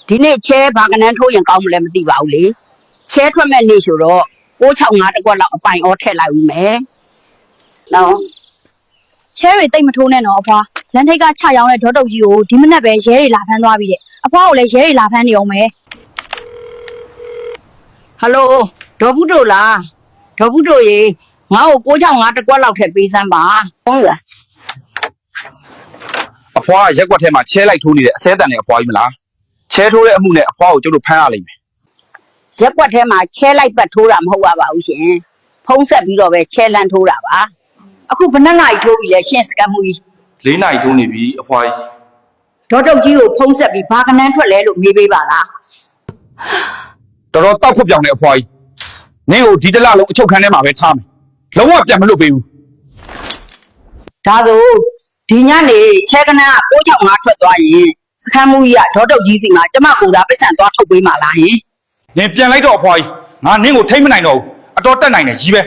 ဒီနေ့ချဲဘာကနန်းထိုးရင်ကောင်းမလဲမသိပါဘူးလေချဲထွက်မဲ့နေ့ဆိုတော့665တကွက်လောက်အပိုင်ဩထည့်လိုက်ဦးမယ်နော်ချဲတွေတိတ်မထိုးနဲ့တော့အဖွာလန်ထိတ်ကချရောင်းတဲ့ဒေါတုတ်ကြီးကိုဒီမနက်ပဲရဲတွေလာဖမ်းသွားပြီတဲ့အဖွာကိုလည်းရဲတွေလာဖမ်းနေအောင်မယ်ဟယ်လိုဒေါ်ဘူးတို့လားဒေါ်ဘူးတို့ရေငါ့ကို665တကွက်လောက်ထည့်ပေးစမ်းပါဟုတ်လားအဖွားရက်ကွက်ထဲမှာချဲလိုက်ထိုးနေတဲ့အစဲတန်နဲ့အဖွားကြီးမလားချဲထိုးတဲ့အမှုနဲ့အဖွားကိုကျုပ်တို့ဖမ်းရလိမ့်မယ်ရက်ကွက်ထဲမှာချဲလိုက်ပတ်ထိုးတာမဟုတ်ပါဘူးရှင်ဖုံးဆက်ပြီးတော့ပဲချဲလန်းထိုးတာပါအခုဘယ်နှနာရီထိုးပြီလဲရှင်းစကတ်မှုကြီး4နာရီထိုးနေပြီအဖွားကြီးဒေါ်တုတ်ကြီးကိုဖုံးဆက်ပြီးဘာကနန်းထွက်လဲလို့မေးပေးပါလားတော်တော်တောက်ခွပြောင်တဲ့အဖွားကြီးနင်းကိုဒီတလလုံးအချုပ်ခန်းထဲမှာပဲထားမယ်လုံးဝပြန်မလွတ်ပေးဘူးဒါဆိုဒီညနေချဲကနန်းက665ထွက်သွားရင်စခန်းမှုကြီးကဒေါ်တုတ်ကြီးစီမှာကျမကိုသာပစ္စံသွားထုတ်ပေးမှလားဟင်နင်းပြန်လိုက်တော့အဖွားကြီးငါနင်းကိုထိမ့်မနိုင်တော့ဘူးအတော်တက်နိုင်တယ်ကြီးပဲ